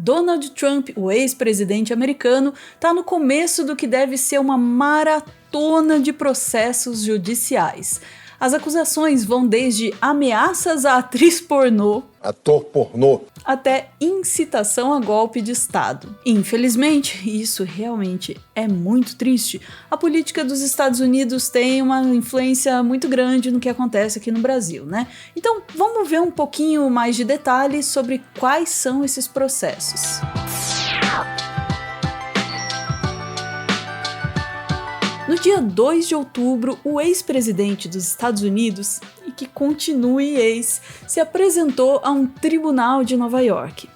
Donald Trump, o ex-presidente americano, está no começo do que deve ser uma maratona de processos judiciais. As acusações vão desde ameaças à atriz pornô, ator pornô, até incitação a golpe de Estado. Infelizmente, e isso realmente é muito triste, a política dos Estados Unidos tem uma influência muito grande no que acontece aqui no Brasil, né? Então, vamos ver um pouquinho mais de detalhes sobre quais são esses processos. No dia 2 de outubro, o ex-presidente dos Estados Unidos, e que continue ex, se apresentou a um tribunal de Nova York.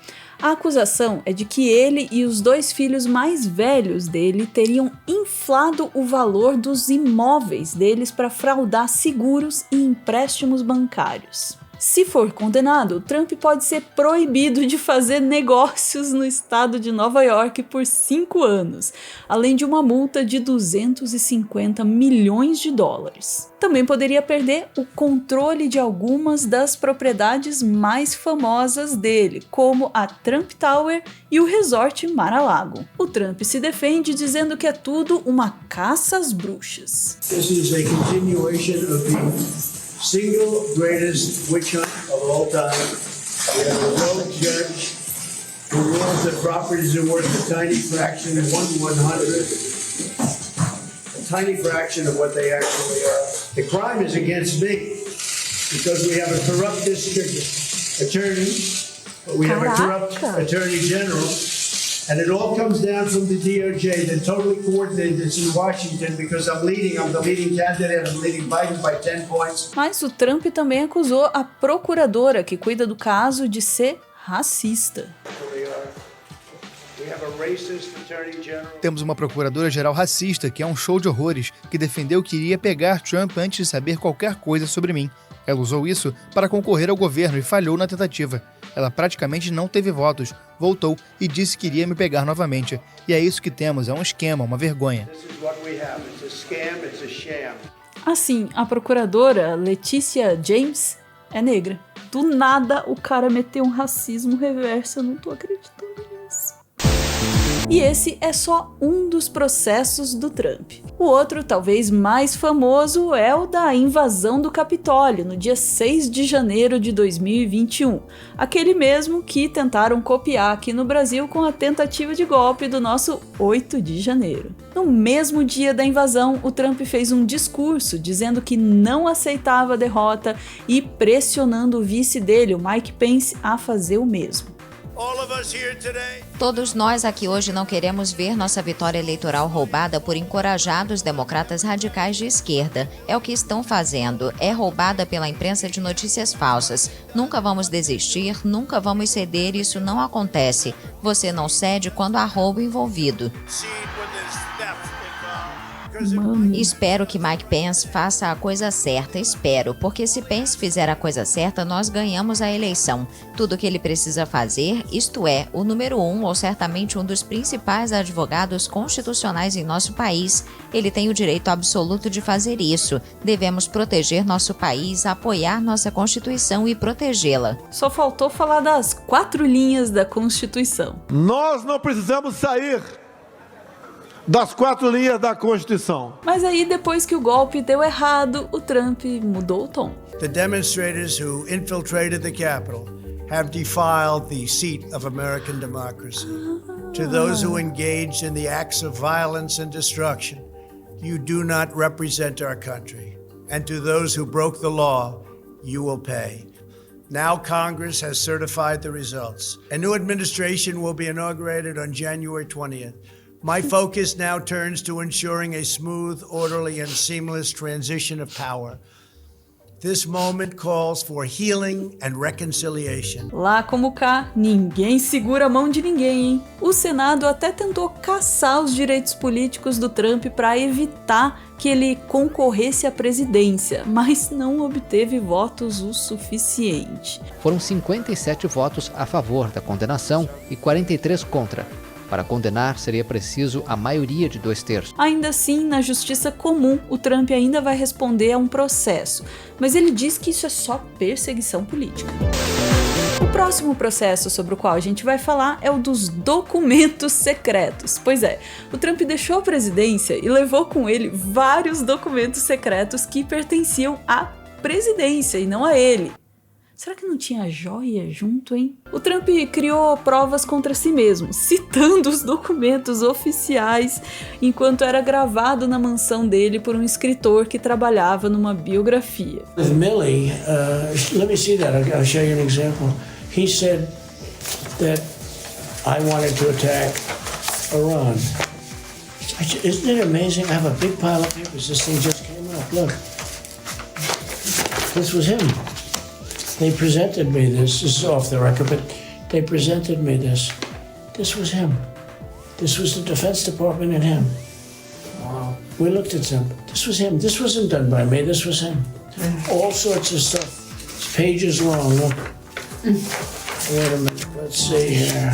A acusação é de que ele e os 2 filhos mais velhos dele teriam inflado o valor dos imóveis deles para fraudar seguros e empréstimos bancários. Se for condenado, Trump pode ser proibido de fazer negócios no estado de Nova York por 5 anos, além de uma multa de 250 milhões de dólares. Também poderia perder o controle de algumas das propriedades mais famosas dele, como a Trump Tower e o Resort Mar-a-Lago. O Trump se defende dizendo que é tudo uma caça às bruxas. This is a continuation of the single greatest witch hunt of all time. We have a rogue judge who rules that properties are worth a tiny fraction, 1/100th, a tiny fraction of what they actually are. The crime is against me because we have a corrupt district attorney, we have a corrupt attorney general. And it all comes down from the DOJ. They're totally coordinated. It's in Washington because I'm the leading candidate. I'm leading Biden by 10 points. Mas o Trump também acusou a procuradora que cuida do caso de ser racista. Temos uma procuradora-geral racista que é um show de horrores, que defendeu que iria pegar Trump antes de saber qualquer coisa sobre mim. Ela usou isso para concorrer ao governo e falhou na tentativa. Ela praticamente não teve votos, voltou e disse que iria me pegar novamente. E é isso que temos, é um esquema, uma vergonha. Assim, a procuradora Leticia James é negra. Do nada o cara meteu um racismo reverso, eu não tô acreditando nisso. E esse é só um dos processos do Trump. O outro, talvez mais famoso, é o da invasão do Capitólio, no dia 6 de janeiro de 2021. Aquele mesmo que tentaram copiar aqui no Brasil com a tentativa de golpe do nosso 8 de janeiro. No mesmo dia da invasão, o Trump fez um discurso dizendo que não aceitava a derrota e pressionando o vice dele, o Mike Pence, a fazer o mesmo. Todos nós aqui hoje não queremos ver nossa vitória eleitoral roubada por encorajados democratas radicais de esquerda. É o que estão fazendo. É roubada pela imprensa de notícias falsas. Nunca vamos desistir, nunca vamos ceder, isso não acontece. Você não cede quando há roubo envolvido. Espero que Mike Pence faça a coisa certa, espero, porque se Pence fizer a coisa certa, nós ganhamos a eleição. Tudo o que ele precisa fazer, isto é, o número 1 ou certamente um dos principais advogados constitucionais em nosso país, ele tem o direito absoluto de fazer isso. Devemos proteger nosso país, apoiar nossa Constituição e protegê-la. Só faltou falar das 4 linhas da Constituição. Nós não precisamos sair das 4 linhas da Constituição. Mas aí, depois que o golpe deu errado, o Trump mudou o tom. The demonstrators who infiltrated the Capitol have defiled the seat of American democracy. To those who engaged in the acts of violence and destruction, you do not represent our country. And to those who broke the law, you will pay. Now Congress has certified the results. A new administration will be inaugurated on January 20th. My focus now turns to ensuring a smooth, orderly, and seamless transition of power. This moment calls for healing and reconciliation. Lá como cá, ninguém segura a mão de ninguém, hein? O Senado até tentou caçar os direitos políticos do Trump para evitar que ele concorresse à presidência, mas não obteve votos o suficiente. Foram 57 votos a favor da condenação e 43 contra. Para condenar, seria preciso a maioria de 2/3. Ainda assim, na justiça comum, o Trump ainda vai responder a um processo, mas ele diz que isso é só perseguição política. O próximo processo sobre o qual a gente vai falar é o dos documentos secretos. Pois é, o Trump deixou a presidência e levou com ele vários documentos secretos que pertenciam à presidência e não a ele. Será que não tinha joia junto, hein? O Trump criou provas contra si mesmo, citando os documentos oficiais enquanto era gravado na mansão dele por um escritor que trabalhava numa biografia. With Milley, let me see that. I'll show you an example. He said that I wanted to attack Iran. Isn't it amazing? I have a big pile of papers. This thing just came up. Look. This was him. They presented me this. This is off the record, but they presented me this. This was him. This was the Defense Department and him. Wow. We looked at them. This was him. This wasn't done by me. This was him. All sorts of stuff. It's pages long. Look. Wait a minute. Let's see here.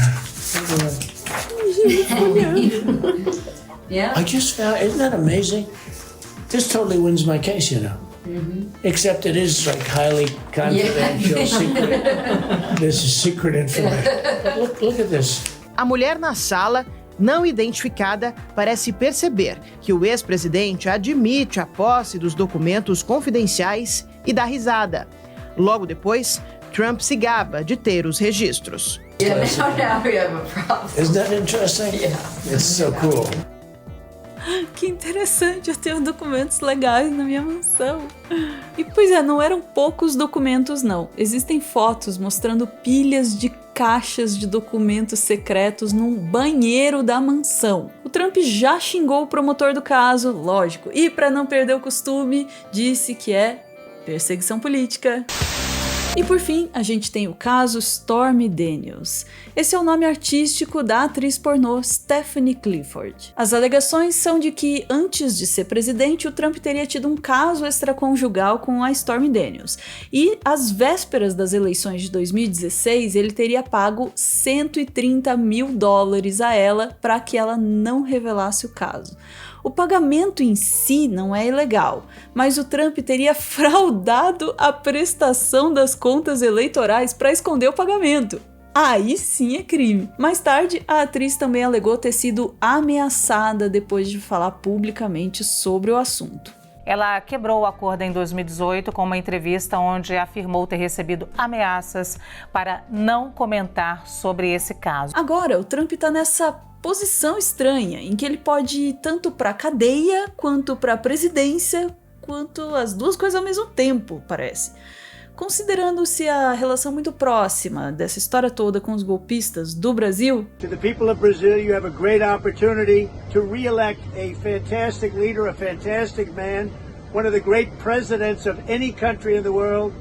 Yeah. I just found, isn't that amazing? This totally wins my case, you know. Except it is like highly confidential, secret. This is secret information. Look at this. A mulher na sala, não identificada, parece perceber que o ex-presidente admite a posse dos documentos confidenciais e dá risada. Logo depois, Trump se gaba de ter os registros. Now we have a problem. Isn't that interesting? Yeah. It's so cool. Que interessante, eu tenho documentos legais na minha mansão. E pois é, não eram poucos documentos não. Existem fotos mostrando pilhas de caixas de documentos secretos num banheiro da mansão. O Trump já xingou o promotor do caso, lógico, e para não perder o costume, disse que é perseguição política. E por fim, a gente tem o caso Stormy Daniels. Esse é o nome artístico da atriz pornô Stephanie Clifford. As alegações são de que, antes de ser presidente, o Trump teria tido um caso extraconjugal com a Stormy Daniels. E, às vésperas das eleições de 2016, ele teria pago $130 mil a ela para que ela não revelasse o caso. O pagamento em si não é ilegal, mas o Trump teria fraudado a prestação das contas eleitorais para esconder o pagamento. Aí sim é crime. Mais tarde, a atriz também alegou ter sido ameaçada depois de falar publicamente sobre o assunto. Ela quebrou o acordo em 2018 com uma entrevista onde afirmou ter recebido ameaças para não comentar sobre esse caso. Agora, o Trump está nessa posição estranha, em que ele pode ir tanto para a cadeia, quanto para a presidência, quanto as duas coisas ao mesmo tempo, parece. Considerando-se a relação muito próxima dessa história toda com os golpistas do Brasil. To the people of Brazil, you have a great opportunity to re-elect a fantastic leader, a fantastic man, one of the great presidents of any country in the world,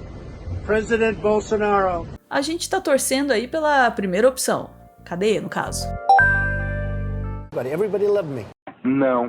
President Bolsonaro. A gente tá torcendo aí pela primeira opção, cadeia no caso. Everybody loved me. Não.